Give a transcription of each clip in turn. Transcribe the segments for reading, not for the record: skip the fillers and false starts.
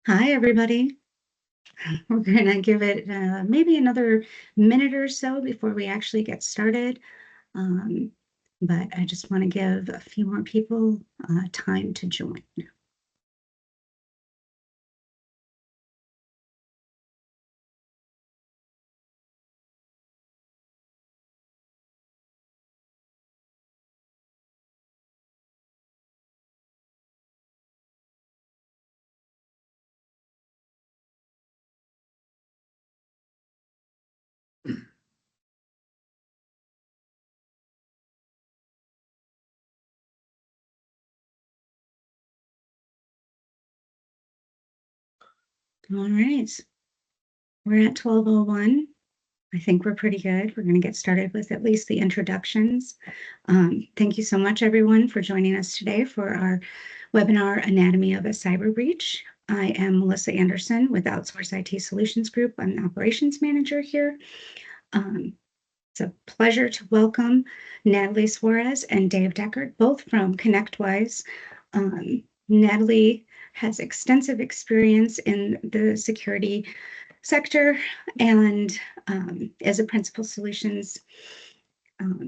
Hi, everybody. We're going to give it maybe another minute or so before we actually get started. Um, but I just want to give a few more people time to join. All right. We're at 12:01. I think we're pretty good. We're going to get started with at least the introductions. Thank you so much, everyone, for joining us today for our webinar, Anatomy of a Cyber Breach. I am Melissa Anderson with Outsource IT Solutions Group. I'm the operations manager here. Um, It's a pleasure to welcome Natalie Suarez and Dave Deckard, both from ConnectWise. Natalie has extensive experience in the security sector and is a principal solutions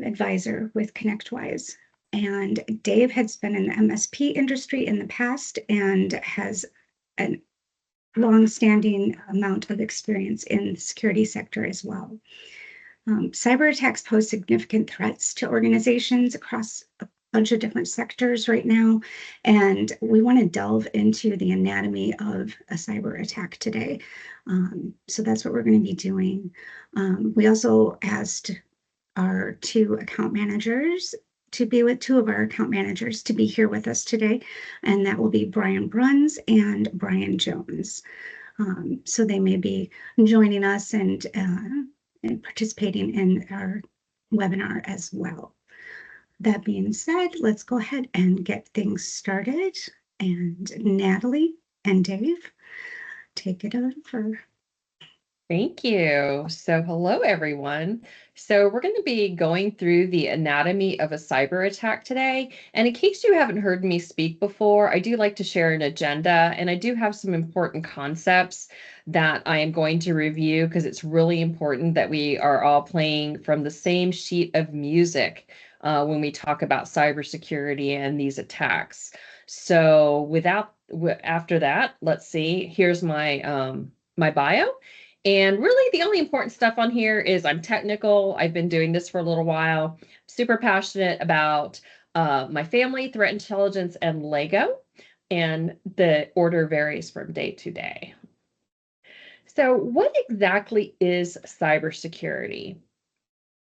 advisor with ConnectWise. And Dave has been in the MSP industry in the past and has a long-standing amount of experience in the security sector as well. Cyber attacks pose significant threats to organizations across a bunch of different sectors right now, and we want to delve into the anatomy of a cyber attack today. So that's what we're going to be doing. We also asked our two account managers to be with two of our account managers to be here with us today, and that will be Brian Bruns and Brian Jones. So they may be joining us and participating in our webinar as well. That being said, let's go ahead and get things started. And Natalie and Dave, take it over. Thank you. So hello, everyone. So we're going to be going through the anatomy of a cyber attack today. And in case you haven't heard me speak before, I do like to share an agenda, and I do have some important concepts that I am going to review because it's really important that we are all playing from the same sheet of music when we talk about cybersecurity and these attacks. So after that, let's see, here's my bio. And really, the only important stuff on here is I'm technical. I've been doing this for a little while. Super passionate about my family, threat intelligence, and Lego. And the order varies from day to day. So, what exactly is cybersecurity?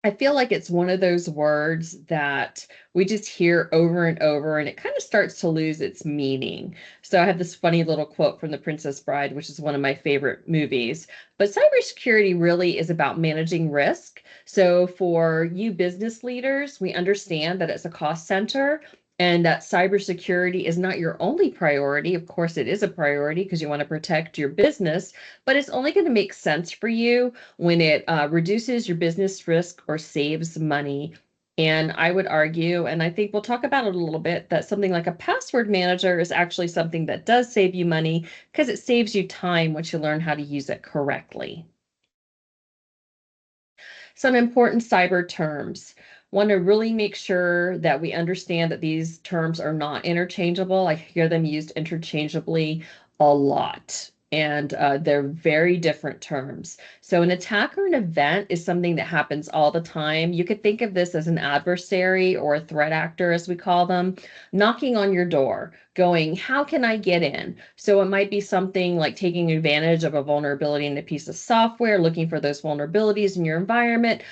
I feel like it's one of those words that we just hear over and over, and it kind of starts to lose its meaning. So I have this funny little quote from The Princess Bride, which is one of my favorite movies. But cybersecurity really is about managing risk. So for you business leaders, we understand that it's a cost center and that cybersecurity is not your only priority. Of course, it is a priority because you want to protect your business, but it's only going to make sense for you when it reduces your business risk or saves money. And I would argue, and I think we'll talk about it a little bit, that something like a password manager is actually something that does save you money because it saves you time once you learn how to use it correctly. Some important cyber terms. Want to really make sure that we understand that these terms are not interchangeable. I hear them used interchangeably a lot, and they're very different terms. So an attack or an event is something that happens all the time. You could think of this as an adversary or a threat actor, as we call them, knocking on your door, going, how can I get in? So it might be something like taking advantage of a vulnerability in a piece of software, looking for those vulnerabilities in your environment,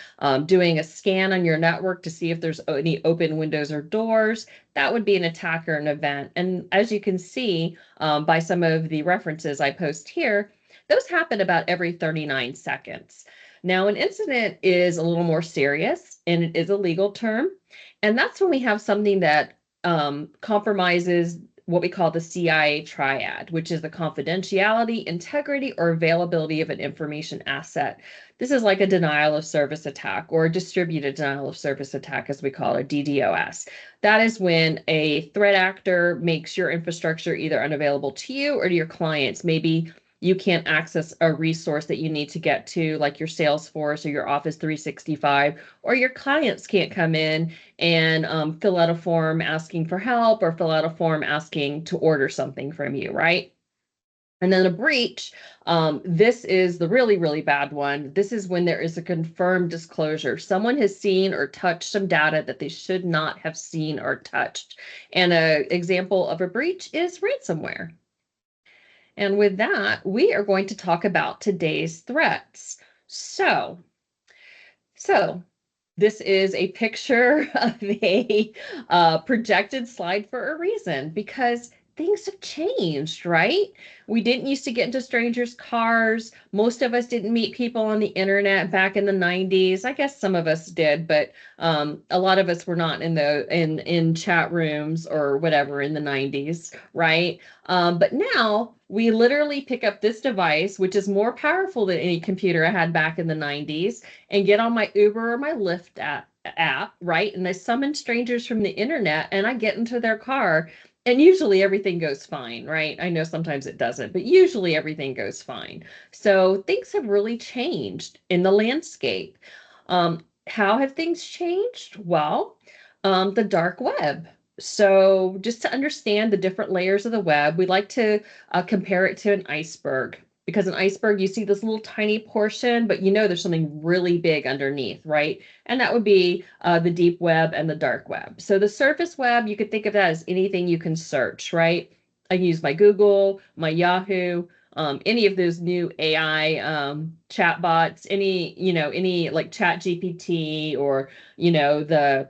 doing a scan on your network to see if there's any open windows or doors. That would be an attack or an event. And as you can see by some of the references I post here, those happen about every 39 seconds. Now, an incident is a little more serious and it is a legal term. And that's when we have something that compromises what we call the CIA triad, which is the confidentiality, integrity, or availability of an information asset. This is like a denial of service attack or a distributed denial of service attack, as we call it, DDoS. That is when a threat actor makes your infrastructure either unavailable to you or to your clients. Maybe you can't access a resource that you need to get to, like your Salesforce or your Office 365, or your clients can't come in and fill out a form asking for help or fill out a form asking to order something from you, right? And then a breach, this is the really, really bad one. This is when there is a confirmed disclosure. Someone has seen or touched some data that they should not have seen or touched. And an example of a breach is ransomware. And with that, we are going to talk about today's threats. So this is a picture of a projected slide for a reason, because things have changed, right? We didn't used to get into strangers' cars. Most of us didn't meet people on the internet back in the 90s. I guess some of us did, but a lot of us were not in chat rooms or whatever in the 90s, right? But now we literally pick up this device, which is more powerful than any computer I had back in the 90s, and get on my Uber or my Lyft app, right? And I summon strangers from the internet and I get into their car. And usually everything goes fine, right? I know sometimes it doesn't, but usually everything goes fine. So things have really changed in the landscape. How have things changed? Well, the dark web. So just to understand the different layers of the web, we like to compare it to an iceberg, because an iceberg, you see this little tiny portion, but you know there's something really big underneath, right? And that would be the deep web and the dark web. So the surface web, you could think of that as anything you can search, right? I can use my Google, my Yahoo, any of those new AI chat bots, any like Chat GPT, or, the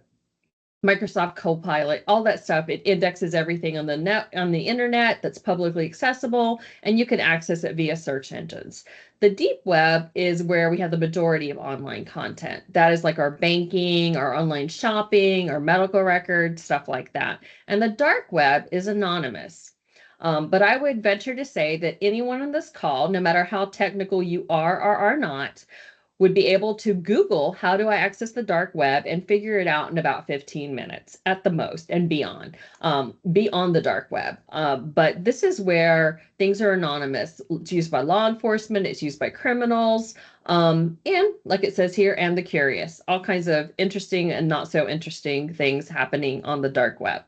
Microsoft Copilot, all that stuff. It indexes everything on the internet that's publicly accessible, and you can access it via search engines. The deep web is where we have the majority of online content. That is like our banking, our online shopping, our medical records, stuff like that. And the dark web is anonymous. But I would venture to say that anyone on this call, no matter how technical you are or are not, would be able to Google, how do I access the dark web, and figure it out in about 15 minutes at the most, and beyond the dark web. But this is where things are anonymous. It's used by law enforcement, it's used by criminals, and like it says here, and the curious. All kinds of interesting and not so interesting things happening on the dark web.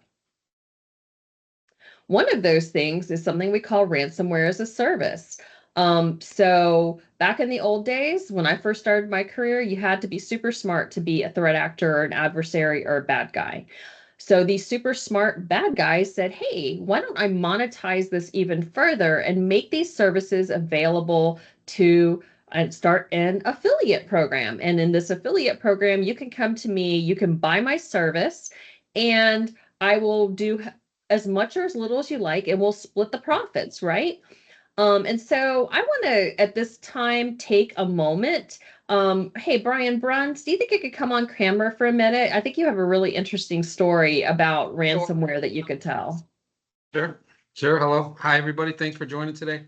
One of those things is something we call ransomware as a service. So back in the old days, when I first started my career, you had to be super smart to be a threat actor or an adversary or a bad guy. So these super smart bad guys said, hey, why don't I monetize this even further and make these services available to start an affiliate program. And in this affiliate program, you can come to me, you can buy my service, and I will do as much or as little as you like, and we'll split the profits, right? And so I want to, at this time, take a moment. Hey, Brian Bruns, do you think you could come on camera for a minute? I think you have a really interesting story about ransomware that you could tell. Sure. Hello. Hi, everybody. Thanks for joining today.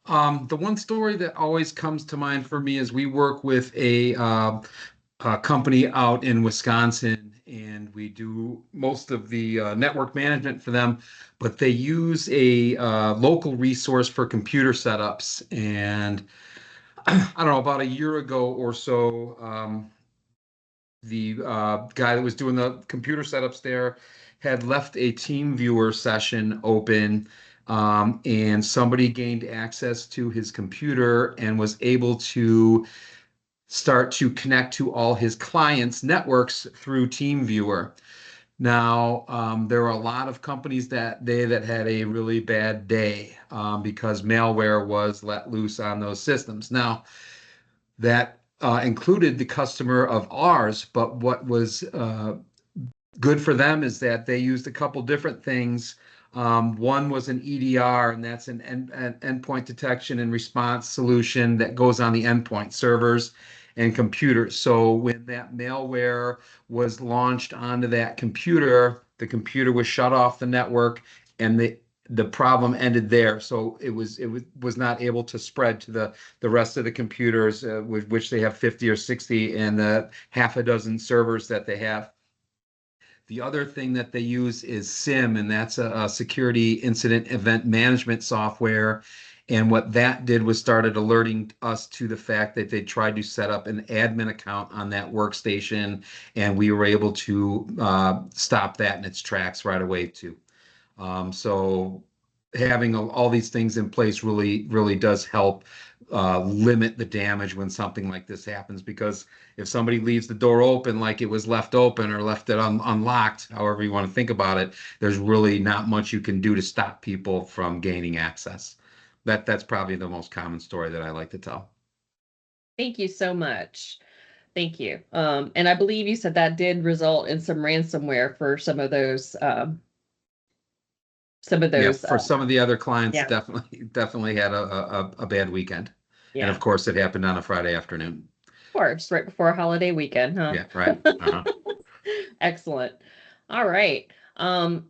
The one story that always comes to mind for me is we work with a company out in Wisconsin, and we do most of the network management for them, but they use a local resource for computer setups. And I don't know, about a year ago or so, the guy that was doing the computer setups there had left a TeamViewer session open, and somebody gained access to his computer and was able to start to connect to all his clients' networks through TeamViewer. Now, there are a lot of companies that day that had a really bad day because malware was let loose on those systems. Now, that included the customer of ours, but what was good for them is that they used a couple different things. One was an EDR, and that's an endpoint detection and response solution that goes on the endpoint servers and computers. So when that malware was launched onto that computer, the computer was shut off the network, and the problem ended there. So it was not able to spread to the rest of the computers, with which they have 50 or 60, and the half a dozen servers that they have. The other thing that they use is SIM, and that's a security incident event management software. And what that did was started alerting us to the fact that they tried to set up an admin account on that workstation, and we were able to stop that in its tracks right away too. So having all these things in place really does help limit the damage when something like this happens. Because if somebody leaves the door open like it was left open, or left it unlocked, however you want to think about it, there's really not much you can do to stop people from gaining access. That's probably the most common story that I like to tell. Thank you so much. Thank you. And I believe you said that did result in some ransomware for some of those. Yeah, for some of the other clients, yeah. definitely had a bad weekend. Yeah. And of course, it happened on a Friday afternoon. Of course, right before a holiday weekend, huh? Yeah, right. Uh-huh. Excellent. All right.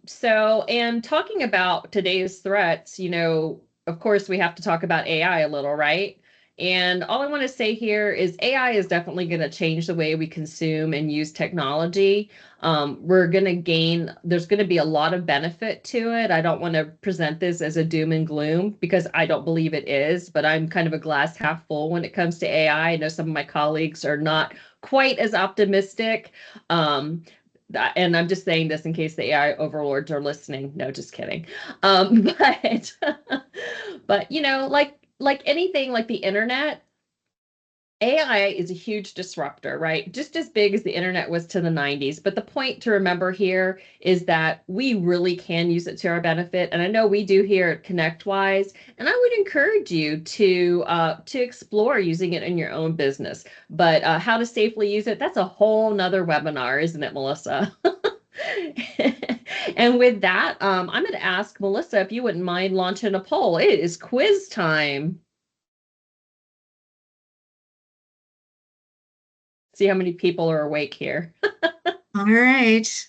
So, and talking about today's threats, of course, we have to talk about AI a little, right? And all I want to say here is AI is definitely going to change the way we consume and use technology. We're going to gain, there's going to be a lot of benefit to it. I don't want to present this as a doom and gloom, because I don't believe it is, but I'm kind of a glass half full when it comes to AI. I know some of my colleagues are not quite as optimistic. And I'm just saying this in case the AI overlords are listening. No, just kidding. But but like anything, like the internet, AI is a huge disruptor, right? Just as big as the internet was to the 90s. But the point to remember here is that we really can use it to our benefit. And I know we do here at ConnectWise. And I would encourage you to explore using it in your own business. But how to safely use it, that's a whole nother webinar, isn't it, Melissa? And with that, I'm going to ask Melissa if you wouldn't mind launching a poll. It is quiz time. See how many people are awake here. All right.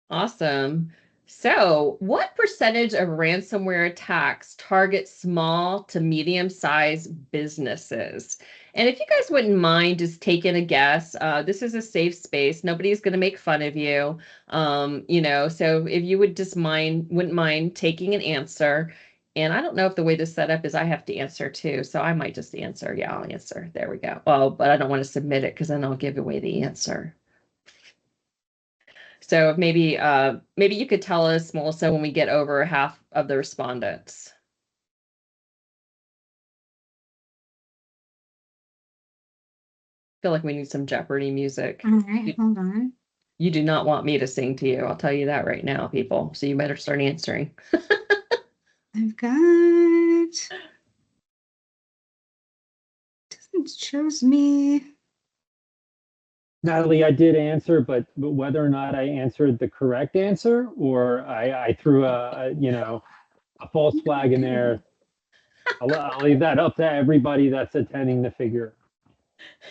Awesome. So, what percentage of ransomware attacks target small to medium-sized businesses? And if you guys wouldn't mind just taking a guess, this is a safe space. Nobody's going to make fun of you. So if you wouldn't mind taking an answer. And I don't know if the way this set up is I have to answer too. So I might just answer. Yeah, I'll answer. There we go. Oh, but I don't want to submit it because then I'll give away the answer. So maybe you could tell us, Melissa, when we get over half of the respondents. I feel like we need some Jeopardy music. All right, hold on. You do not want me to sing to you. I'll tell you that right now, people. So you better start answering. I've got, doesn't shows me. Natalie, I did answer, but whether or not I answered the correct answer, or I threw a false flag in there, I'll leave that up to everybody that's attending to figure.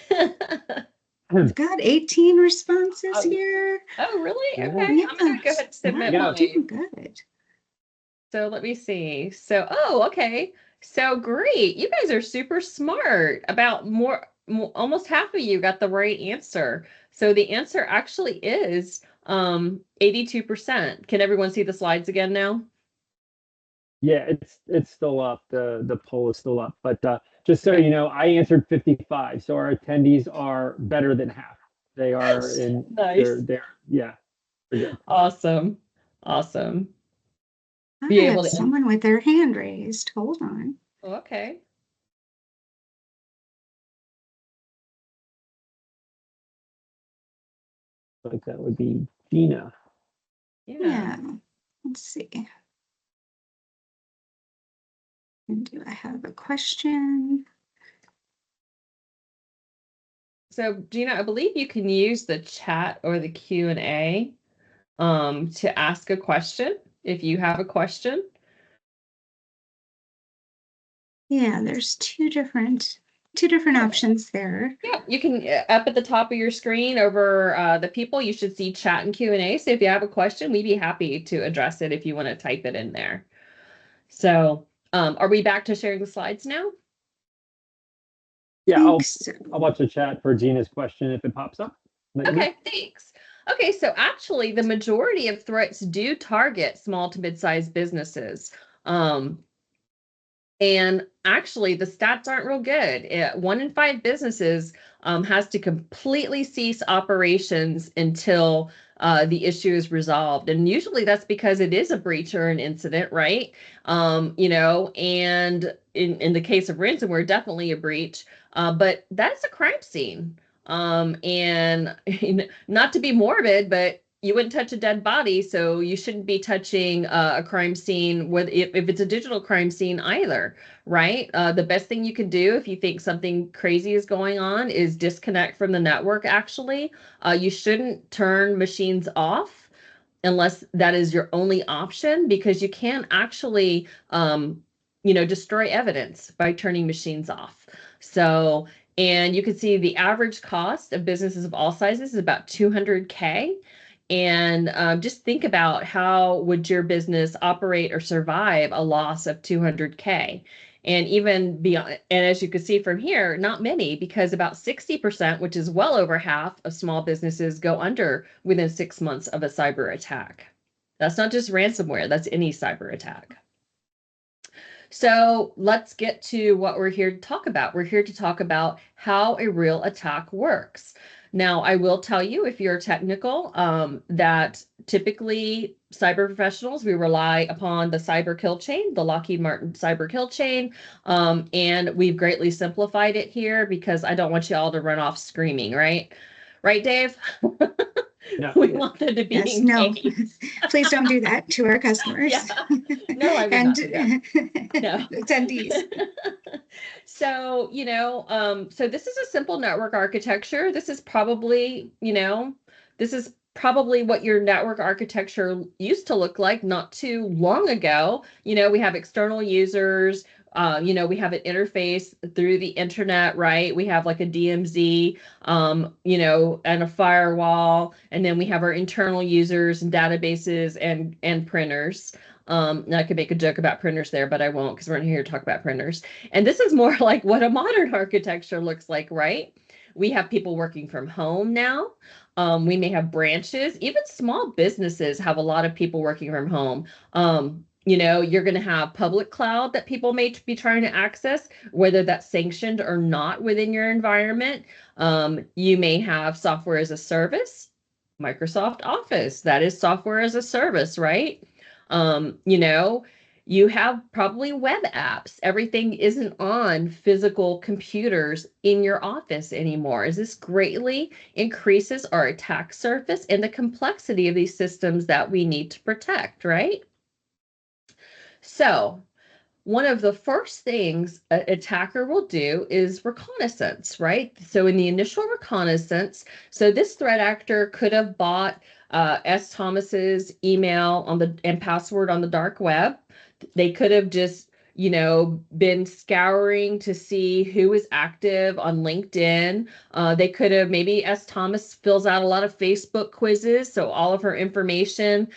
I've got 18 responses here. Oh, really? Yeah. Okay. I'm going to go ahead and submit Wow, mine. doing good. So let me see. So, okay. So great. You guys are super smart. Almost half of you got the right answer. So the answer actually is 82%. Can everyone see the slides again now? Yeah, it's still up. The poll is still up. But just so you know, I answered 55. So our attendees are better than half. They are in Nice. they're yeah. They're good. Awesome. I Be able have to- someone with their hand raised. Hold on. Okay. Like that would be Gina. Yeah. Let's see. And do I have a question? So Gina, I believe you can use the chat or the Q&A to ask a question if you have a question. Yeah, there's two different two different options there. Yeah, you can up at the top of your screen over the people, you should see chat and Q&A. So if you have a question, we'd be happy to address it if you want to type it in there. So are we back to sharing the slides now? Yeah, Thanks. I'll watch the chat for Gina's question if it pops up. Let you know. Okay, thanks. Okay, so actually the majority of threats do target small to mid-sized businesses. And actually, the stats aren't real good. 1 in 5 businesses has to completely cease operations until the issue is resolved. And usually that's because it is a breach or an incident, right? You know, and in the case of ransomware, definitely a breach, but that's a crime scene. And not to be morbid, but you wouldn't touch a dead body, so you shouldn't be touching a crime scene if it's a digital crime scene either, right? The best thing you can do if you think something crazy is going on is disconnect from the network, actually. You shouldn't turn machines off unless that is your only option, because you can actually, destroy evidence by turning machines off. So, and you can see the average cost of businesses of all sizes is about $200K. And just think about how would your business operate or survive a loss of $200K. And even beyond, and as you can see from here, not many, because about 60%, which is well over half of small businesses, go under within 6 months of a cyber attack. That's not just ransomware, that's any cyber attack. So let's get to what we're here to talk about. We're here to talk about how a real attack works. Now, I will tell you, if you're technical, that typically cyber professionals, we rely upon the cyber kill chain, the Lockheed Martin cyber kill chain, and we've greatly simplified it here because I don't want you all to run off screaming, right? Right, Dave? No. We want them to be Yes, no, engaged. please don't do that to our customers. Yeah. No, I would And not do that. No. attendees. So, so this is a simple network architecture. This is probably, what your network architecture used to look like not too long ago. We have external users, we have an interface through the internet, right? We have like a DMZ, and a firewall, and then we have our internal users and databases and printers. I could make a joke about printers there, but I won't because we're not here to talk about printers. And this is more like what a modern architecture looks like, right? We have people working from home now. We may have branches. Even small businesses have a lot of people working from home. You're going to have public cloud that people may be trying to access, whether that's sanctioned or not within your environment. You may have software as a service, Microsoft Office, that is software as a service, right? You have probably web apps. Everything isn't on physical computers in your office anymore. As this greatly increases our attack surface and the complexity of these systems that we need to protect, right? So one of the first things an attacker will do is reconnaissance, right? So in the initial reconnaissance, so this threat actor could have bought S. Thomas's email and password on the dark web. They could have just, been scouring to see who is active on LinkedIn. They could have, maybe S. Thomas fills out a lot of Facebook quizzes, so all of her information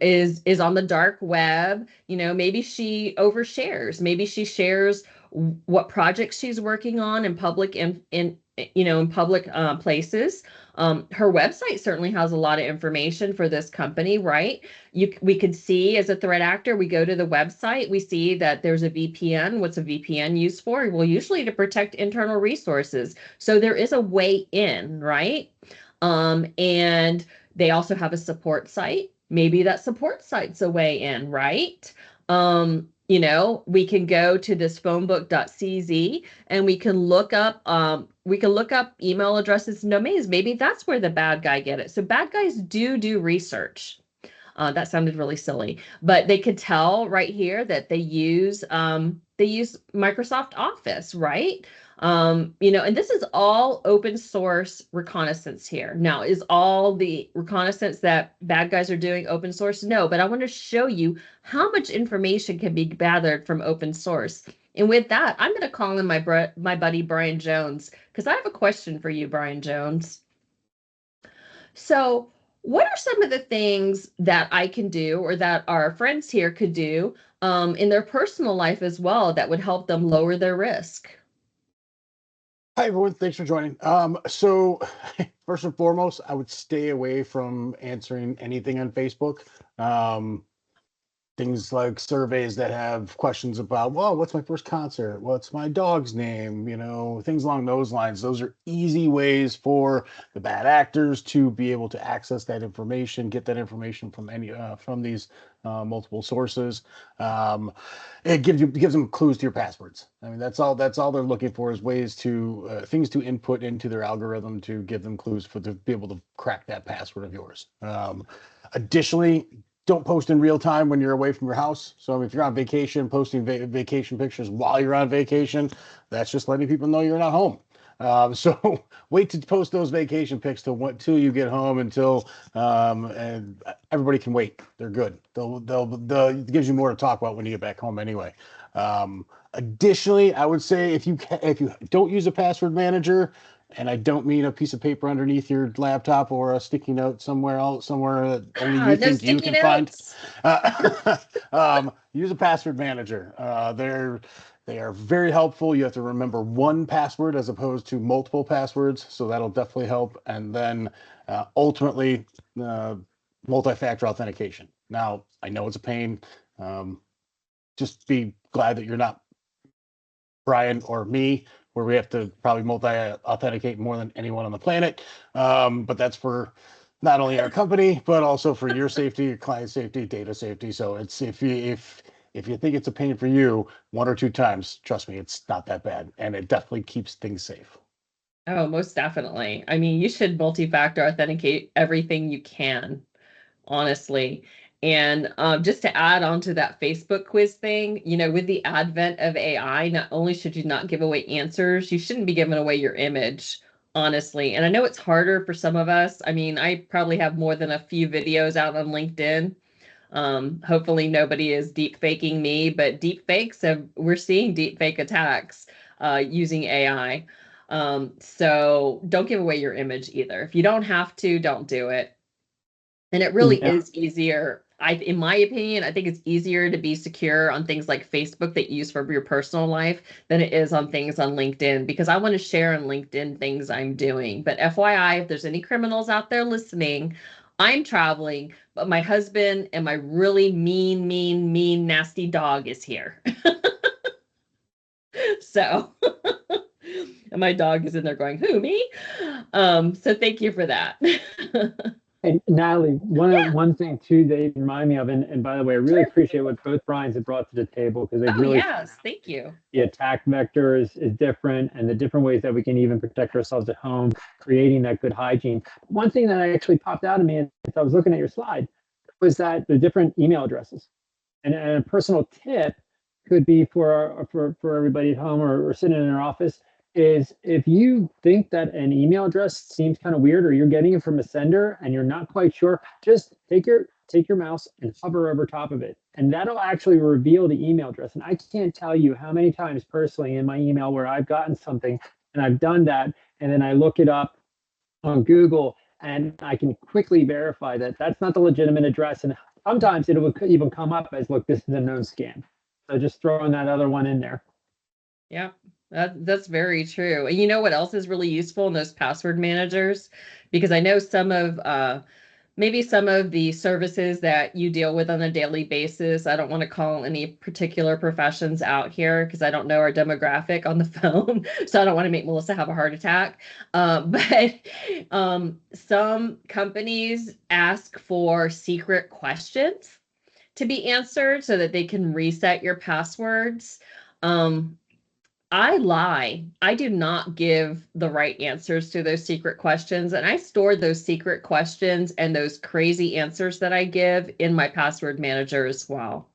is on the dark web. Maybe she overshares. Maybe she shares what projects she's working on in public in public places. Her website certainly has a lot of information for this company, right? We could see as a threat actor, we go to the website, we see that there's a VPN. What's a VPN used for? Well, usually to protect internal resources. So there is a way in, right? And they also have a support site. Maybe that support site's a way in, right? We can go to this phonebook.cz and we can look up email addresses and domains. Maybe that's where the bad guy get it. So bad guys do research. That sounded really silly, but they could tell right here that they use Microsoft Office, right? And this is all open source reconnaissance here. Now, is all the reconnaissance that bad guys are doing open source? No, but I want to show you how much information can be gathered from open source. And with that, I'm going to call in my buddy Brian Jones, because I have a question for you, Brian Jones. So, what are some of the things that I can do or that our friends here could do in their personal life as well that would help them lower their risk? Hi, everyone. Thanks for joining. So first and foremost, I would stay away from answering anything on Facebook. Things like surveys that have questions about, well, what's my first concert? What's my dog's name? You know, things along those lines. Those are easy ways for the bad actors to be able to access that information, get that information from from these multiple sources. It gives them clues to your passwords. I mean, that's all they're looking for, is ways to things to input into their algorithm to give them clues to be able to crack that password of yours. Additionally, don't post in real time when you're away from your house. So if you're on vacation, posting vacation pictures while you're on vacation, that's just letting people know you're not home. So wait to post those vacation pics till you get home, and everybody can wait. They're good. It gives you more to talk about when you get back home anyway. Additionally, I would say if you don't use a password manager, and I don't mean a piece of paper underneath your laptop or a sticky note somewhere that only you think you can find. Use a password manager. They are very helpful. You have to remember one password as opposed to multiple passwords, so that'll definitely help. And then ultimately, multi-factor authentication. Now, I know it's a pain. Just be glad that you're not Brian or me, where we have to probably multi-authenticate more than anyone on the planet. But that's for not only our company, but also for your safety, your client safety, data safety. So it's if you think it's a pain for you 1 or 2 times, trust me, it's not that bad, and it definitely keeps things safe. Oh, most definitely. I mean, you should multi-factor authenticate everything you can, honestly. And just to add on to that Facebook quiz thing, with the advent of AI, not only should you not give away answers, you shouldn't be giving away your image, honestly. And I know it's harder for some of us. I mean, I probably have more than a few videos out on LinkedIn. Hopefully nobody is deep faking me, but we're seeing deep fake attacks using AI. So don't give away your image either. If you don't have to, don't do it. And it really is easier. In my opinion, I think it's easier to be secure on things like Facebook that you use for your personal life than it is on things on LinkedIn, because I want to share on LinkedIn things I'm doing. But FYI, if there's any criminals out there listening, I'm traveling, but my husband and my really mean, nasty dog is here. So, and my dog is in there going, who, me? So thank you for that. And Natalie, one thing too they remind me of, and by the way, I really appreciate what both Brians have brought to the table, because they really, yes, thank you. The attack vector is different, and the different ways that we can even protect ourselves at home, creating that good hygiene. One thing that actually popped out at me as I was looking at your slide was that the different email addresses, and a personal tip could be for everybody at home or sitting in their office, is if you think that an email address seems kind of weird, or you're getting it from a sender and you're not quite sure, just take your mouse and hover over top of it, and that'll actually reveal the email address. And I can't tell you how many times personally in my email where I've gotten something and I've done that, and then I look it up on Google and I can quickly verify that that's not the legitimate address. And sometimes it will even come up as, look, this is a known scam. So just throwing that other one in there. Yeah, that's very true. And you know what else is really useful in those password managers? Because I know maybe some of the services that you deal with on a daily basis, I don't want to call any particular professions out here because I don't know our demographic on the phone. So I don't want to make Melissa have a heart attack. But some companies ask for secret questions to be answered so that they can reset your passwords. I lie. I do not give the right answers to those secret questions. And I store those secret questions and those crazy answers that I give in my password manager as well.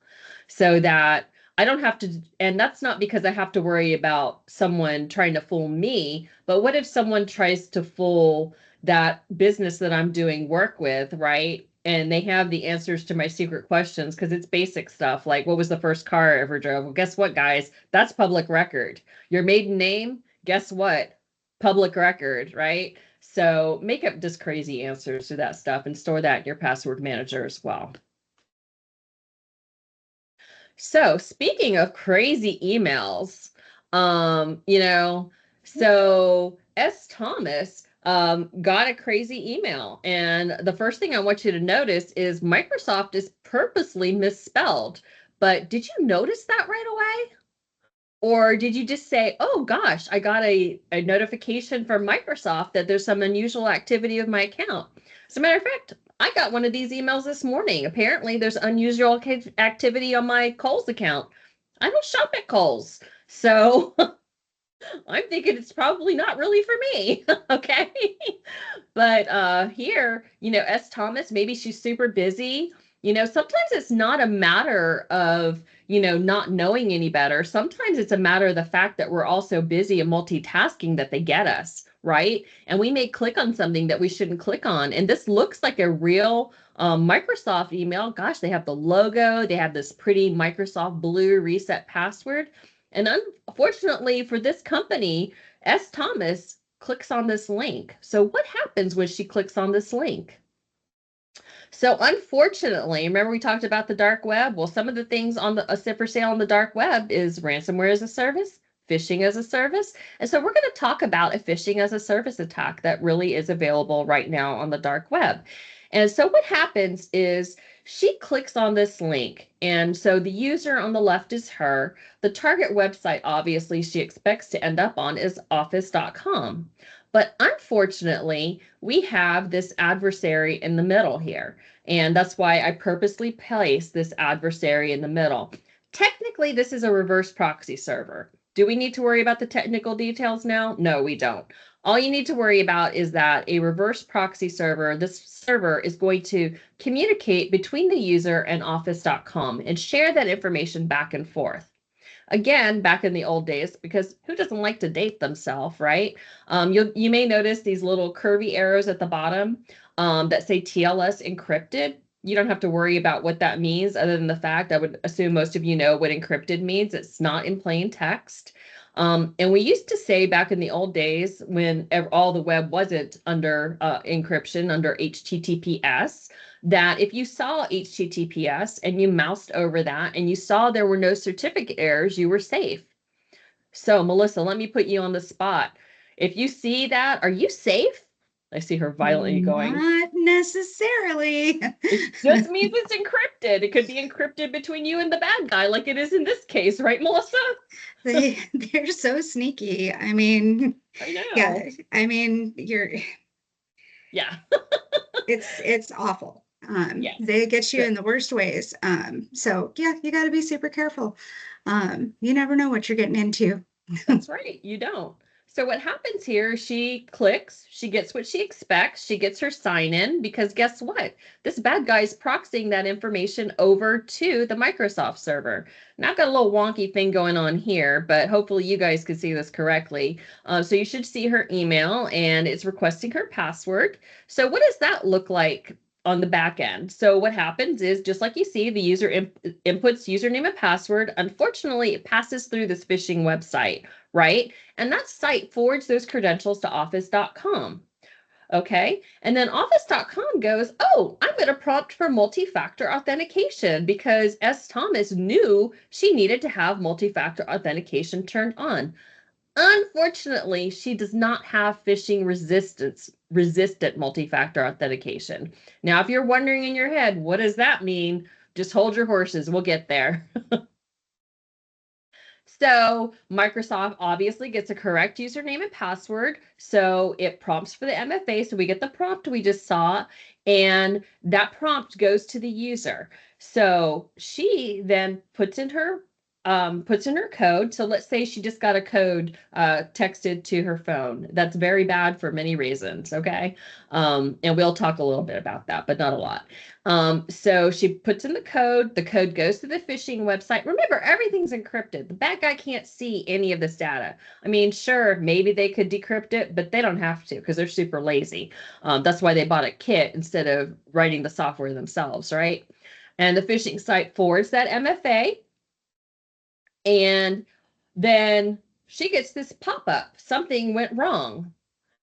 So that I don't have to, and that's not because I have to worry about someone trying to fool me, but what if someone tries to fool that business that I'm doing work with, right? and they have the answers to my secret questions because it's basic stuff like what was the first car I ever drove? Well, guess what, guys? That's public record. Your maiden name, guess what? Public record, right? So make up just crazy answers to that stuff and store that in your password manager as well. So speaking of crazy emails, so S. Thomas got a crazy email. And the first thing I want you to notice is Microsoft is purposely misspelled. But did you notice that right away? Or did you just say, oh gosh, I got a notification from Microsoft that there's some unusual activity of my account? As a matter of fact, I got one of these emails this morning. Apparently there's unusual activity on my Kohl's account. I don't shop at Kohl's. So I'm thinking it's probably not really for me. Okay. But here, S. Thomas, maybe she's super busy. Sometimes it's not a matter of, not knowing any better. Sometimes it's a matter of the fact that we're all so busy and multitasking that they get us, right? And we may click on something that we shouldn't click on. And this looks like a real Microsoft email. Gosh, they have the logo. They have this pretty Microsoft blue reset password. And unfortunately for this company, S. Thomas clicks on this link. So what happens when she clicks on this link? So unfortunately, remember we talked about the dark web? Well, some of the things on for sale on the dark web is ransomware as a service, phishing as a service. And so we're going to talk about a phishing as a service attack that really is available right now on the dark web. And so what happens is she clicks on this link. And so the user on the left is her. The target website, obviously, she expects to end up on is office.com. But unfortunately, we have this adversary in the middle here. And that's why I purposely placed this adversary in the middle. Technically, this is a reverse proxy server. Do we need to worry about the technical details now? No, we don't. All you need to worry about is that a reverse proxy server, this server is going to communicate between the user and office.com and share that information back and forth. Again, back in the old days, because who doesn't like to date themselves, right? You may notice these little curvy arrows at the bottom that say TLS encrypted. You don't have to worry about what that means other than the fact I would assume most of you know what encrypted means. It's not in plain text. And we used to say back in the old days when all the web wasn't under encryption, under HTTPS, that if you saw HTTPS and you moused over that and you saw there were no certificate errors, you were safe. So Melissa, let me put you on the spot. If you see that, are you safe? I see her violently going. Not necessarily. It just means it's encrypted. It could be encrypted between you and the bad guy like it is in this case, right, Melissa? They're so sneaky. I mean, I know. yeah, I mean, Yeah. it's awful. Yes. They get you in the worst ways. So yeah, you got to be super careful. You never know what you're getting into. That's right. You don't. So what happens here, she clicks, she gets what she expects, she gets her sign in because guess what? This bad guy's proxying that information over to the Microsoft server. Now I've got a little wonky thing going on here, but hopefully you guys can see this correctly. So you should see her email and it's requesting her password. So what does that look like on the back end? So what happens is just like you see, the user inputs username and password. Unfortunately, it passes through this phishing website, right? And that site forwards those credentials to office.com. Okay. And then office.com goes, oh, I'm going to prompt for multi-factor authentication because S. Thomas knew she needed to have multi-factor authentication turned on. Unfortunately, she does not have phishing resistant multi-factor authentication. Now, if you're wondering in your head, what does that mean? Just hold your horses. We'll get there. So Microsoft obviously gets a correct username and password. So it prompts for the MFA. So we get the prompt we just saw, and that prompt goes to the user. So she then puts in her puts in her code. So let's say she just got a code texted to her phone. That's very bad for many reasons. Okay. And we'll talk a little bit about that, but not a lot. So she puts in the code goes to the phishing website. Remember, everything's encrypted. The bad guy can't see any of this data. I mean, sure, maybe they could decrypt it, but they don't have to because they're super lazy. That's why they bought a kit instead of writing the software themselves, right? And the phishing site forwards that MFA. And then she gets this pop-up, something went wrong.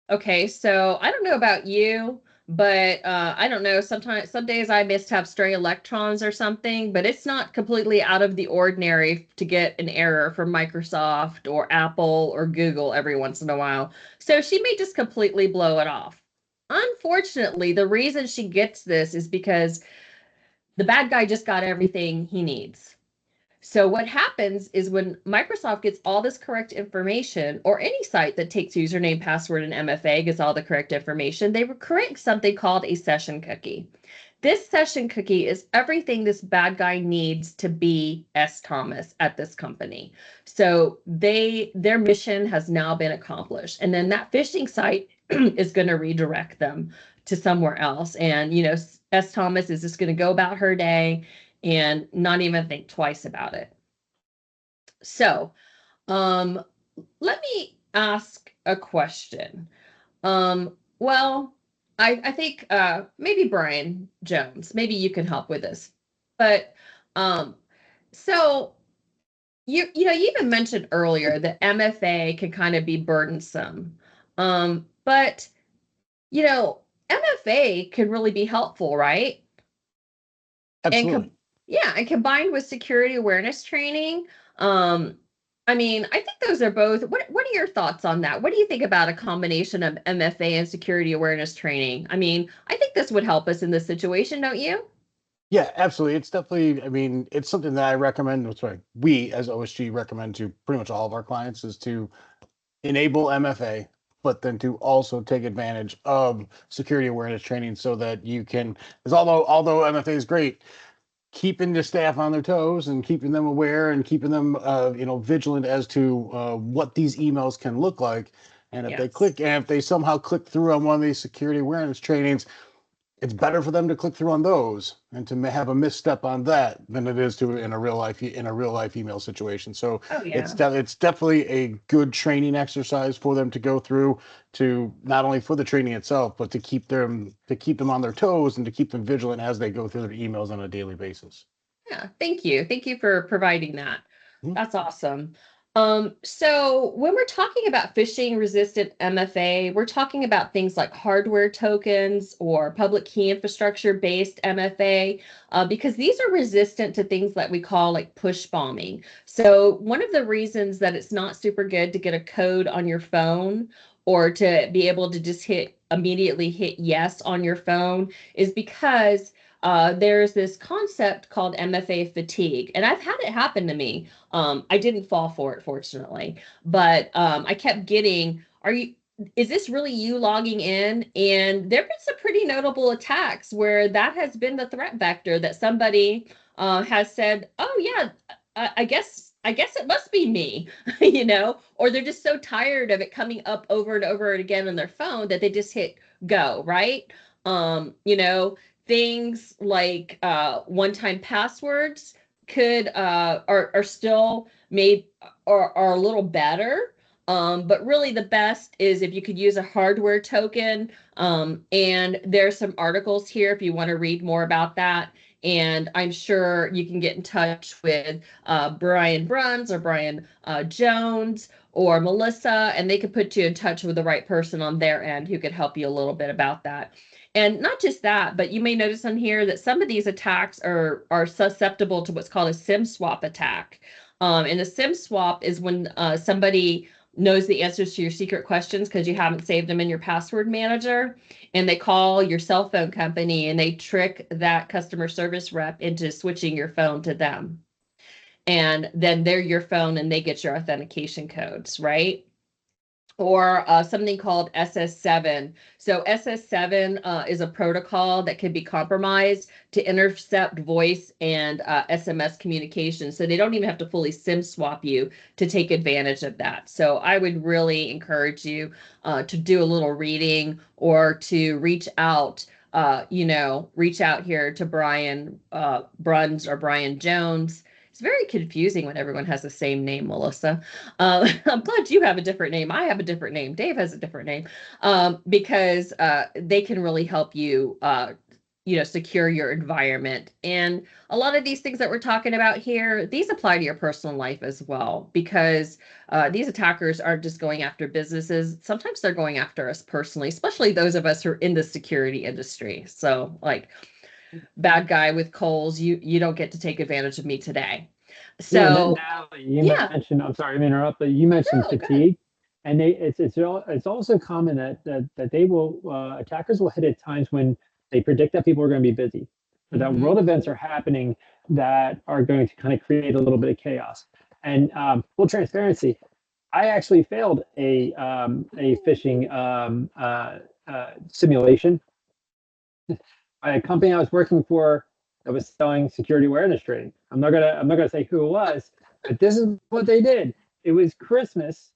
Okay, so I don't know about you, but I don't know, sometimes, some days I must have stray electrons or something, but it's not completely out of the ordinary to get an error from Microsoft or Apple or Google every once in a while. So she may just completely blow it off. Unfortunately, the reason she gets this is because the bad guy just got everything he needs. So what happens is when Microsoft gets all this correct information, or any site that takes username, password, and MFA gets all the correct information, they create something called a session cookie. This session cookie is everything this bad guy needs to be S. Thomas at this company. So their mission has now been accomplished. And then that phishing site is going to redirect them to somewhere else. And, S. Thomas is just going to go about her day and not even think twice about it. So, let me ask a question. Well, I think maybe Brian Jones, maybe you can help with this. But so you even mentioned earlier that MFA can kind of be burdensome. But MFA can really be helpful, right? Absolutely. And combined with security awareness training, I mean, I think those are both. What are your thoughts on that? What do you think about a combination of MFA and security awareness training? I mean, I think this would help us in this situation, don't you? Yeah, absolutely. It's definitely, I mean, it's something that I recommend, sorry, we as OSG recommend to pretty much all of our clients, is to enable MFA, but then to also take advantage of security awareness training so that you can, because although MFA is great, keeping the staff on their toes and keeping them aware and keeping them vigilant as to what these emails can look like. And if they somehow click through on one of these security awareness trainings, it's better for them to click through on those and to have a misstep on that than it is to in a real life email situation. So it's definitely a good training exercise for them to go through, to not only for the training itself, but to keep them on their toes and to keep them vigilant as they go through their emails on a daily basis. Yeah, thank you. Thank you for providing that. Mhm. That's awesome. So when we're talking about phishing resistant MFA, we're talking about things like hardware tokens or public key infrastructure based MFA, because these are resistant to things that we call like push bombing. So one of the reasons that it's not super good to get a code on your phone or to be able to just immediately hit yes on your phone is because there's this concept called MFA fatigue, and I've had it happen to me. I didn't fall for it, fortunately, but I kept getting, is this really you logging in? And there have been some pretty notable attacks where that has been the threat vector, that somebody has said, oh yeah, I guess it must be me, or they're just so tired of it coming up over and over again on their phone that they just hit go, right? Things like one-time passwords are still made, are a little better. But really the best is if you could use a hardware token. And there's some articles here if you want to read more about that. And I'm sure you can get in touch with Brian Bruns or Brian Jones or Melissa, and they could put you in touch with the right person on their end who could help you a little bit about that. And not just that, but you may notice on here that some of these attacks are susceptible to what's called a SIM swap attack. And a SIM swap is when somebody knows the answers to your secret questions because you haven't saved them in your password manager, and they call your cell phone company and they trick that customer service rep into switching your phone to them. And then they're your phone and they get your authentication codes, right? or something called SS7. So SS7 is a protocol that can be compromised to intercept voice and SMS communication. So they don't even have to fully SIM swap you to take advantage of that. So I would really encourage you to do a little reading or to reach out. Reach out here to Brian Bruns or Brian Jones. It's very confusing when everyone has the same name, Melissa. I'm glad you have a different name. I have a different name. Dave has a different name, because they can really help you, secure your environment. And a lot of these things that we're talking about here, these apply to your personal life as well, because these attackers aren't just going after businesses. Sometimes they're going after us personally, especially those of us who are in the security industry. So like, bad guy with Kohl's, you don't get to take advantage of me today. So Natalie, you yeah. mentioned, I'm sorry to interrupt, but you mentioned No, go fatigue. And it's also common that they will, attackers will hit at times when they predict that people are going to be busy, or that Mhm. world events are happening that are going to kind of create a little bit of chaos. And full transparency, I actually failed a phishing simulation. A company I was working for that was selling security awareness training. I'm not gonna say who it was, but this is what they did. It was Christmas,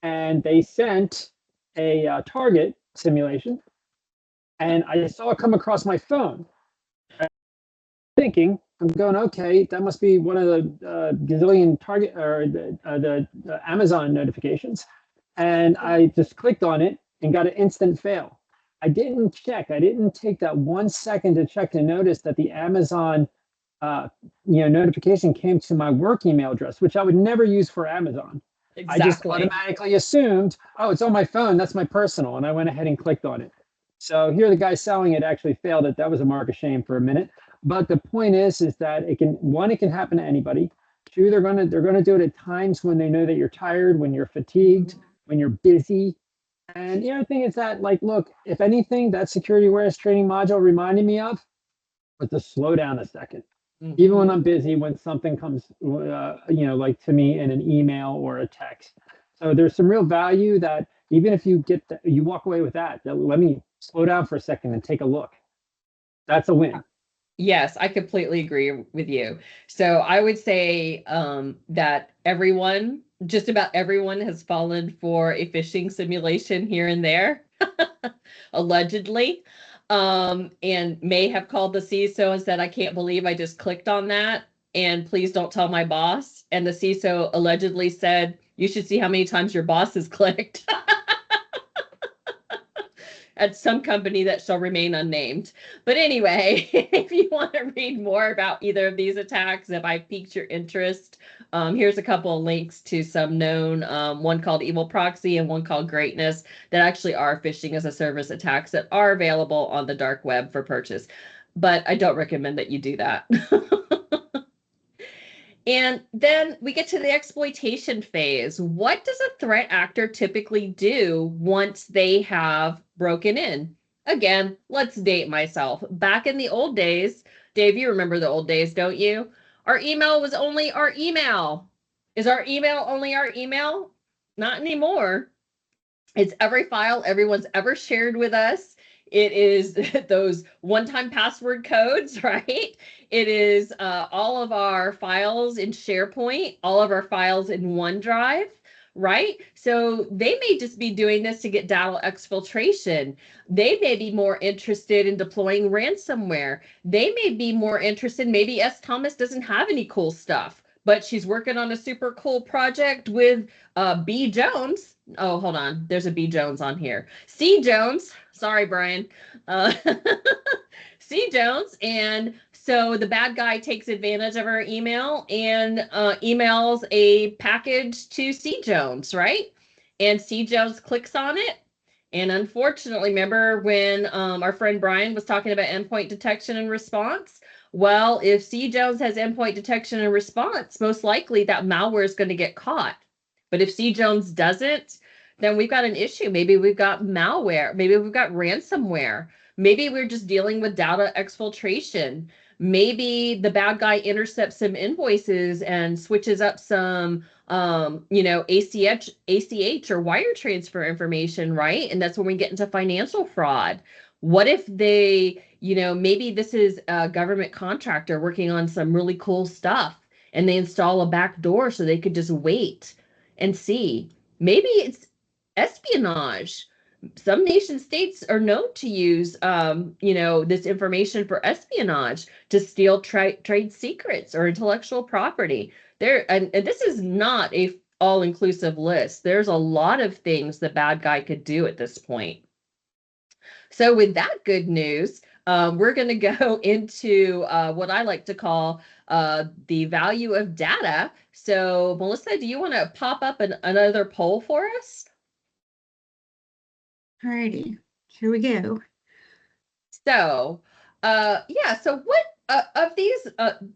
and they sent a target simulation, and I saw it come across my phone. Thinking, I'm going, okay, that must be one of the gazillion target or the Amazon notifications, and I just clicked on it and got an instant fail. I didn't check. I didn't take that 1 second to check to notice that the Amazon, notification came to my work email address, which I would never use for Amazon. I just Exactly. automatically assumed, oh, it's on my phone. That's my personal, and I went ahead and clicked on it. So here, the guy selling it actually failed it. That was a mark of shame for a minute. But the point is that it can happen to anybody. Two, they're gonna do it at times when they know that you're tired, when you're fatigued, when you're busy. And the other thing is that, like, look, if anything, that security awareness training module reminded me of was to slow down a second. Even when I'm busy, when something comes, like to me in an email or a text. So there's some real value that even if you you walk away with that, let me slow down for a second and take a look. That's a win. Yes, I completely agree with you. So I would say that just about everyone has fallen for a phishing simulation here and there, allegedly, and may have called the CISO and said, I can't believe I just clicked on that, and please don't tell my boss. And the CISO allegedly said, you should see how many times your boss has clicked. At some company that shall remain unnamed. But anyway, if you want to read more about either of these attacks, if I piqued your interest, here's a couple of links to some known, one called Evil Proxy and one called Greatness, that actually are phishing as a service attacks that are available on the dark web for purchase. But I don't recommend that you do that. And then we get to the exploitation phase. What does a threat actor typically do once they have broken in? Again, let's date myself. Back in the old days, Dave, you remember the old days, don't you? Our email was only our email. Is our email only our email? Not anymore. It's every file everyone's ever shared with us. It is those one-time password codes, right? It is all of our files in SharePoint, all of our files in OneDrive, right? So they may just be doing this to get data exfiltration. They may be more interested in deploying ransomware. They may be more interested, maybe S. Thomas doesn't have any cool stuff, but she's working on a super cool project with B. Jones. Oh, hold on. There's a B. Jones on here. C. Jones. Sorry, Brian. C. Jones. And so the bad guy takes advantage of her email and emails a package to C. Jones, right? And C. Jones clicks on it. And unfortunately, remember when our friend Brian was talking about endpoint detection and response? Well, if C. Jones has endpoint detection and response, most likely that malware is going to get caught. But if C. Jones doesn't, then we've got an issue. Maybe we've got malware. Maybe we've got ransomware. Maybe we're just dealing with data exfiltration. maybe the bad guy intercepts some invoices and switches up some, ACH or wire transfer information, right? And that's when we get into financial fraud. What if they, maybe this is a government contractor working on some really cool stuff and they install a back door so they could just wait and see. Maybe it's espionage. Some nation states are known to use, this information for espionage to steal trade secrets or intellectual property. And this is not a all-inclusive list. There's a lot of things the bad guy could do at this point. So with that good news, we're going to go into what I like to call the value of data. So Melissa, do you want to pop up another poll for us? Alrighty, here we go. So, so what of these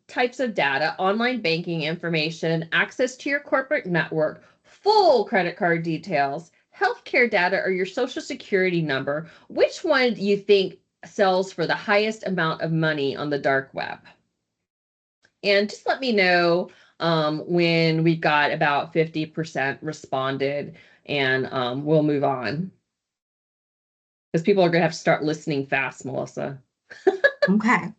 types of data, online banking information, access to your corporate network, full credit card details, healthcare data, or your social security number, which one do you think sells for the highest amount of money on the dark web? And just let me know when we've got about 50% responded, and we'll move on. Because people are going to have to start listening fast, Melissa. Okay.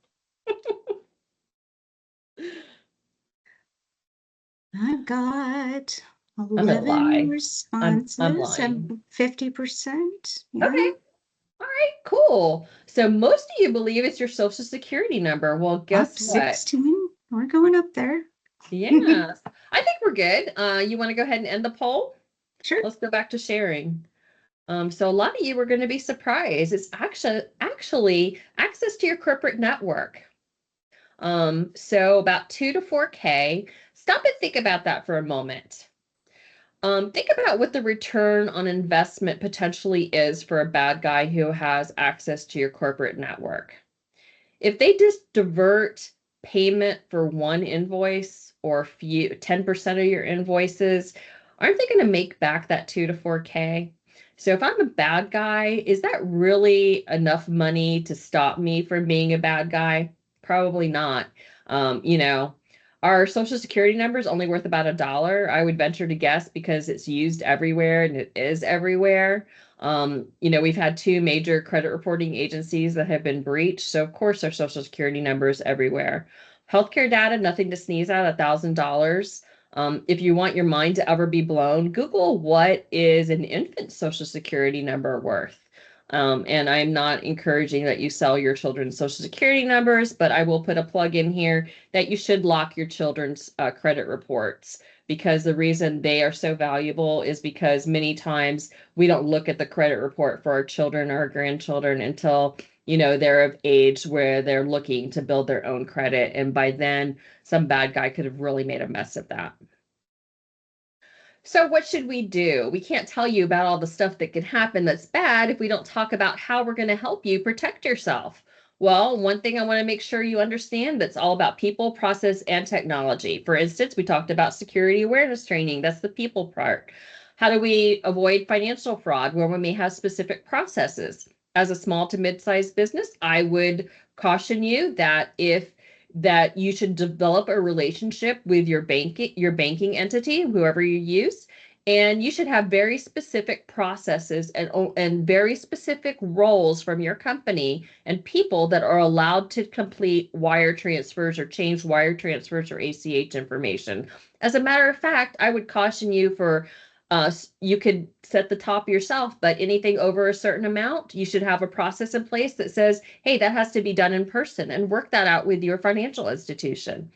I've got gonna lie. 11 responses I'm and lying. 50%. Yeah. Okay. All right, cool. So most of you believe it's your social security number. Well, guess Up what? 16. We're going up there. Yes. I think we're good. You want to go ahead and end the poll? Sure. Let's go back to sharing. So a lot of you are going to be surprised. It's actually access to your corporate network. So about 2 to 4K. Stop and think about that for a moment. Think about what the return on investment potentially is for a bad guy who has access to your corporate network. If they just divert payment for one invoice or 10% of your invoices, aren't they going to make back that 2 to 4K? So if I'm a bad guy, is that really enough money to stop me from being a bad guy? Probably not. Our social security number is only worth about $1, I would venture to guess, because it's used everywhere and it is everywhere. We've had 2 major credit reporting agencies that have been breached. So of course our social security number is everywhere. Healthcare data, nothing to sneeze at, $1,000. If you want your mind to ever be blown, Google what is an infant social security number worth. And I'm not encouraging that you sell your children's social security numbers, but I will put a plug in here that you should lock your children's credit reports, because the reason they are so valuable is because many times we don't look at the credit report for our children or our grandchildren until they're of age where they're looking to build their own credit. And by then, some bad guy could have really made a mess of that. So what should we do? We can't tell you about all the stuff that could happen that's bad if we don't talk about how we're going to help you protect yourself. Well, one thing I want to make sure you understand, that's all about people, process, and technology. For instance, we talked about security awareness training. That's the people part. How do we avoid financial fraud where we may have specific processes? As a small to mid-sized business, I would caution you that you should develop a relationship with your banking entity, whoever you use, and you should have very specific processes and very specific roles from your company and people that are allowed to complete wire transfers or change wire transfers or ACH information. As a matter of fact, I would caution you for you could set the top yourself, but anything over a certain amount, you should have a process in place that says, hey, that has to be done in person, and work that out with your financial institution.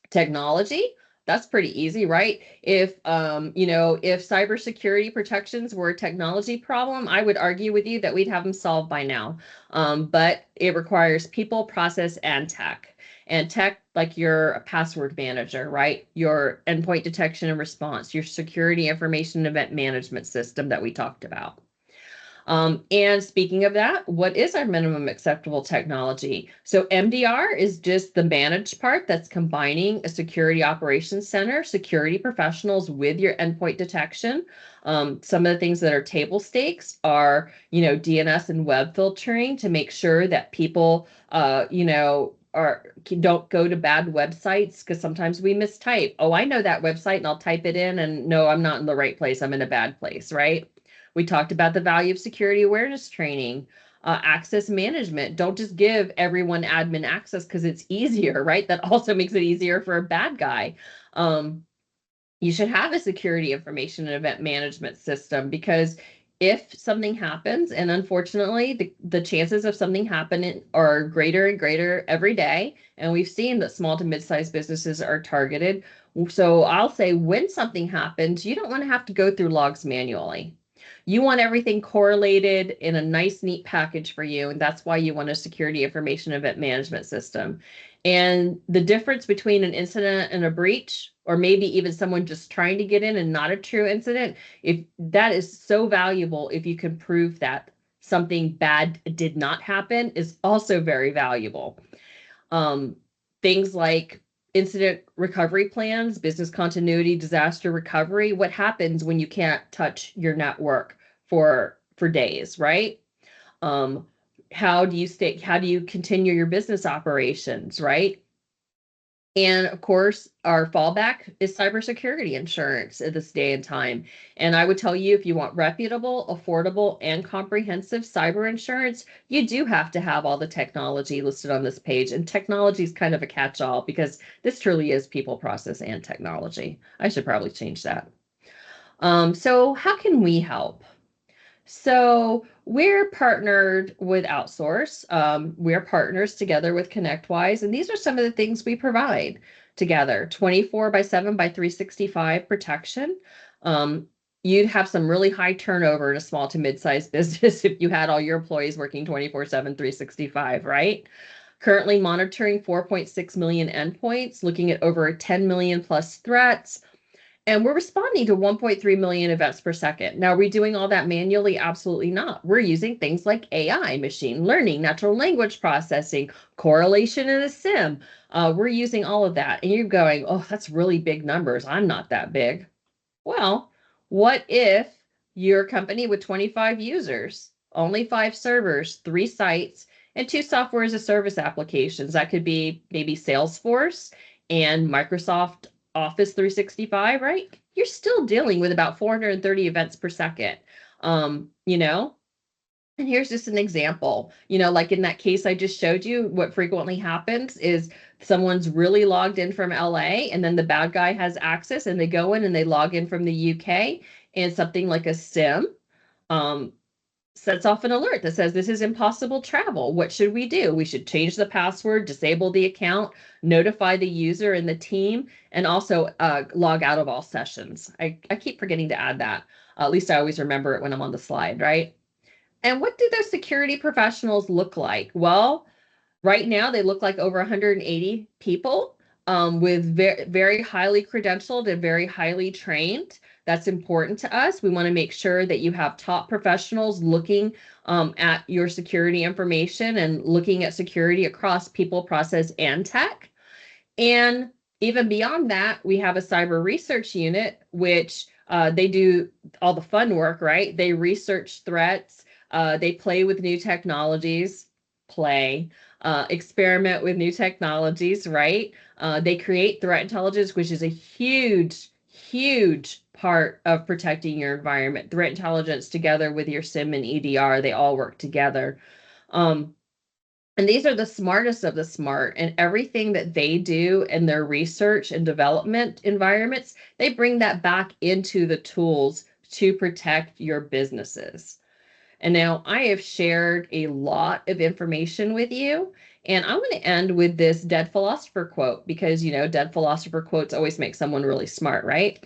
Technology, that's pretty easy, right? If cybersecurity protections were a technology problem, I would argue with you that we'd have them solved by now. But it requires people, process, and tech. And tech, like your password manager, right? Your endpoint detection and response, your security information event management system that we talked about. And speaking of that, what is our minimum acceptable technology? So MDR is just the managed part that's combining a security operations center, security professionals with your endpoint detection. Some of the things that are table stakes are, DNS and web filtering to make sure that people, don't go to bad websites, because sometimes we mistype. Oh, I know that website, and I'll type it in, and no, I'm not in the right place. I'm in a bad place, right? We talked about the value of security awareness training, access management. Don't just give everyone admin access because it's easier, right? That also makes it easier for a bad guy. You should have a security information and event management system, because if something happens, and unfortunately the chances of something happening are greater and greater every day, and we've seen that small to mid-sized businesses are targeted. So I'll say, when something happens, you don't want to have to go through logs manually. You want everything correlated in a nice, neat package for you, and that's why you want a security information event management system. And the difference between an incident and a breach, or maybe even someone just trying to get in and not a true incident, if that is so valuable, if you can prove that something bad did not happen, is also very valuable. Things like incident recovery plans, business continuity, disaster recovery. What happens when you can't touch your network for days, right? How do you continue your business operations, right? And of course, our fallback is cybersecurity insurance at this day and time. And I would tell you, if you want reputable, affordable, and comprehensive cyber insurance, you do have to have all the technology listed on this page. And technology is kind of a catch-all, because this truly is people, process, and technology. I should probably change that. So how can we help? So we're partnered with Outsource. We're partners together with ConnectWise, and these are some of the things we provide together: 24/7/365 protection. You'd have some really high turnover in a small to mid-sized business if you had all your employees working 24/7, 365, right? Currently monitoring 4.6 million endpoints, looking at over 10 million plus threats. And we're responding to 1.3 million events per second. Now, are we doing all that manually? Absolutely not. We're using things like AI, machine learning, natural language processing, correlation in a SIM. We're using all of that. And you're going, oh, that's really big numbers. I'm not that big. Well, what if you're a company with 25 users, only 5 servers, 3 sites, and 2 software as a service applications? That could be maybe Salesforce and Microsoft Office 365, right? You're still dealing with about 430 events per second. You know, and here's just an example, like in that case I just showed you, what frequently happens is someone's really logged in from LA, and then the bad guy has access, and they go in and they log in from the UK, and something like a SIM sets off an alert that says, this is impossible travel. What should we do? We should change the password, disable the account, notify the user and the team, and also log out of all sessions. I keep forgetting to add that. At least I always remember it when I'm on the slide, right? And what do those security professionals look like? Well, right now they look like over 180 people with very highly credentialed and very highly trained. That's important to us. We want to make sure that you have top professionals looking at your security information and looking at security across people, process, and tech. And even beyond that, we have a cyber research unit, which they do all the fun work, right? They research threats. They play with new technologies, experiment with new technologies, right? They create threat intelligence, which is a huge, huge part of protecting your environment. Threat intelligence together with your SIM and EDR, they all work together. And these are the smartest of the smart, and everything that they do in their research and development environments, they bring that back into the tools to protect your businesses. And now I have shared a lot of information with you, and I'm going to end with this dead philosopher quote, because, dead philosopher quotes always make someone really smart, right?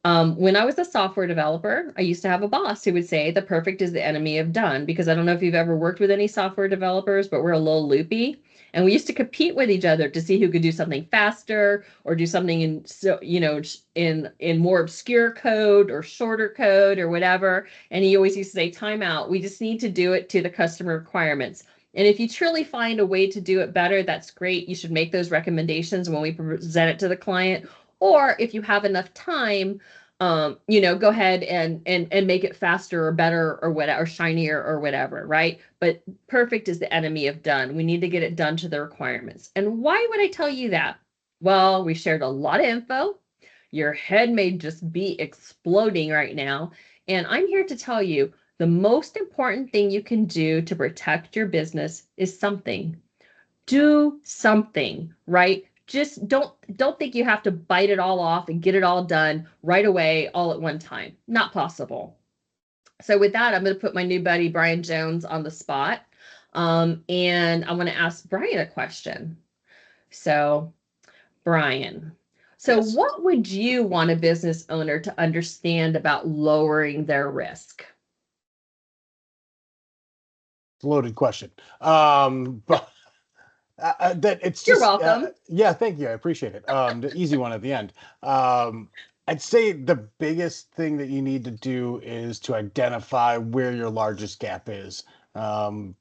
When I was a software developer, I used to have a boss who would say, the perfect is the enemy of done, because I don't know if you've ever worked with any software developers, but we're a little loopy. And we used to compete with each other to see who could do something faster, or do something in more obscure code or shorter code or whatever. And he always used to say, time out. We just need to do it to the customer requirements. And if you truly find a way to do it better, that's great. You should make those recommendations when we present it to the client. Or if you have enough time, go ahead and make it faster or better or whatever, or shinier or whatever, right? But perfect is the enemy of done. We need to get it done to the requirements. And why would I tell you that? Well, we shared a lot of info. Your head may just be exploding right now. And I'm here to tell you the most important thing you can do to protect your business is something. Do something, right? Just don't think you have to bite it all off and get it all done right away all at one time. Not possible. So with that, I'm going to put my new buddy Brian Jones on the spot. And I want to ask Brian a question. So Brian, Yes. what would you want a business owner to understand about lowering their risk? Loaded question. But that it's You're just welcome. yeah, thank you. I appreciate it. The easy one at the end. I'd say the biggest thing that you need to do is to identify where your largest gap is. So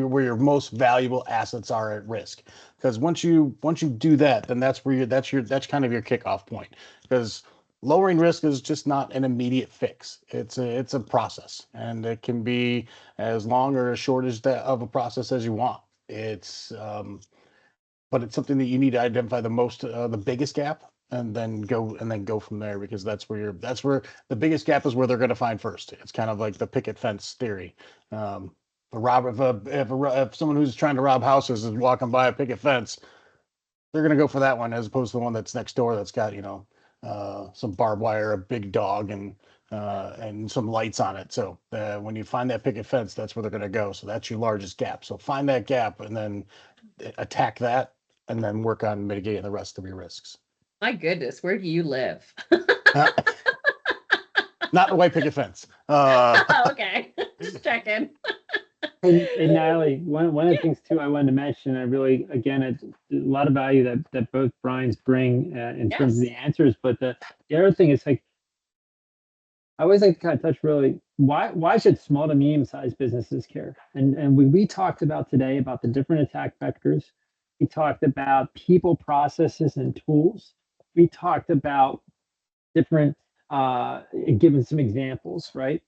where your most valuable assets are at risk. Because once you do that, then that's where that's kind of your kickoff point. Because lowering risk is just not an immediate fix. It's a process, and it can be as long or as short as that of a process as you want. But it's something that you need to identify the biggest gap, and then go from there, because that's where the biggest gap is, where they're going to find first. It's kind of like the picket fence theory. If someone who's trying to rob houses is walking by a picket fence, they're going to go for that one, as opposed to the one that's next door, that's got some barbed wire, a big dog, and some lights on it. So when you find that picket fence, that's where they're going to go. So that's your largest gap. So find that gap, and then attack that, and then work on mitigating the rest of your risks. My goodness, where do you live? Not the white picket fence. Okay, just checking. And Natalie, one of the things too I wanted to mention, I really, again, it's a lot of value that both Brian's bring in terms of the answers. But the other thing is, like, I always like to kind of touch really, why should small to medium sized businesses care? And we talked about today about the different attack vectors. We talked about people, processes, and tools. We talked about different, given some examples, right?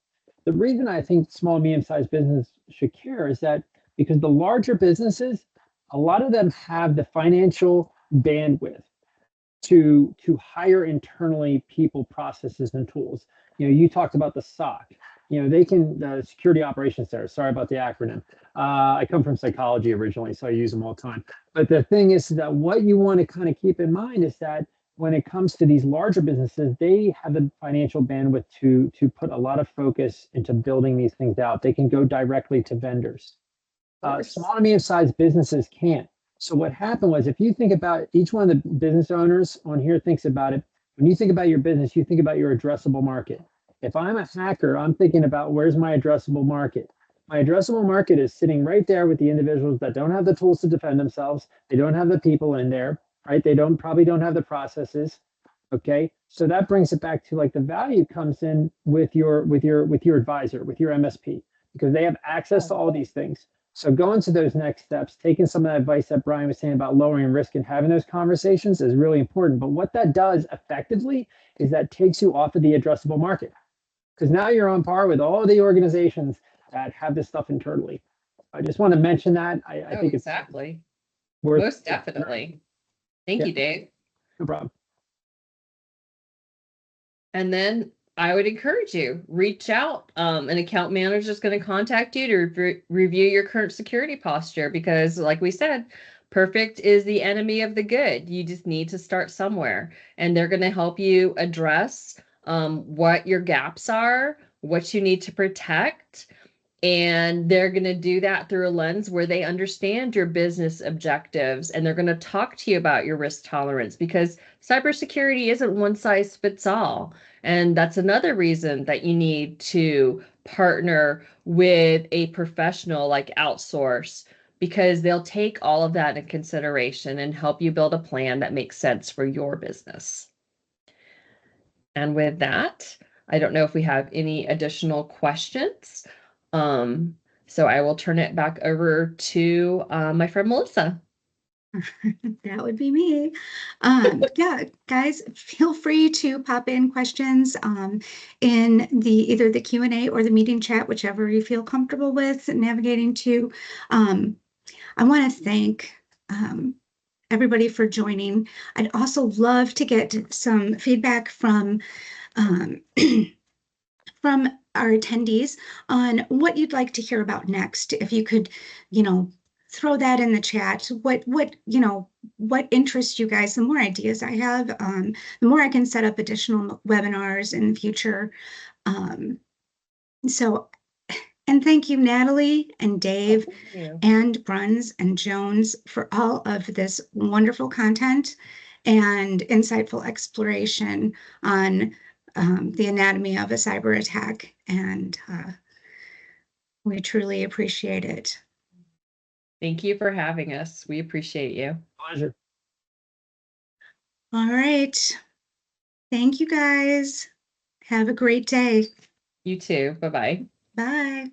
The reason I think small and medium-sized business should care is that because the larger businesses, a lot of them have the financial bandwidth to hire internally people, processes, and tools. You talked about the SOC. They can, the Security Operations Center. Sorry about the acronym. I come from psychology originally, so I use them all the time. But the thing is that what you want to kind of keep in mind is that when it comes to these larger businesses, they have the financial bandwidth to put a lot of focus into building these things out. They can go directly to vendors. Small to medium-sized businesses can't. So what happened was, if you think about each one of the business owners on here thinks about it, when you think about your business, you think about your addressable market. If I'm a hacker, I'm thinking about, where's my addressable market? My addressable market is sitting right there with the individuals that don't have the tools to defend themselves. They don't have the people in there, right? They probably don't have the processes. Okay. So that brings it back to, like, the value comes in with your advisor, with your MSP, because they have access to all these things. So going to those next steps, taking some of that advice that Brian was saying about lowering risk and having those conversations is really important. But what that does effectively is that takes you off of the addressable market, because now you're on par with all the organizations that have this stuff internally. I just want to mention that. I think it's exactly. worth. Most definitely. Thank you, Dave. No problem. And then I would encourage you, reach out. An account manager is going to contact you to review your current security posture, because, like we said, perfect is the enemy of the good. You just need to start somewhere, and they're going to help you address what your gaps are, what you need to protect. And they're going to do that through a lens where they understand your business objectives, and they're going to talk to you about your risk tolerance, because cybersecurity isn't one size fits all. And that's another reason that you need to partner with a professional like Outsource, because they'll take all of that into consideration and help you build a plan that makes sense for your business. And with that, I don't know if we have any additional questions. So I will turn it back over to my friend Melissa. That would be me. Yeah, guys, feel free to pop in questions in either the Q&A or the meeting chat, whichever you feel comfortable with navigating to. I want to thank everybody for joining. I'd also love to get some feedback from from our attendees on what you'd like to hear about next. If you could, throw that in the chat, what interests you guys. The more ideas I have, the more I can set up additional webinars in the future. So, and thank you, Natalie and Dave Thank you. and Bruns and Jones for all of this wonderful content and insightful exploration on the anatomy of a cyber attack. And we truly appreciate it. Thank you for having us. We appreciate you. Pleasure. All right. Thank you, guys. Have a great day. You too. Bye-bye. Bye.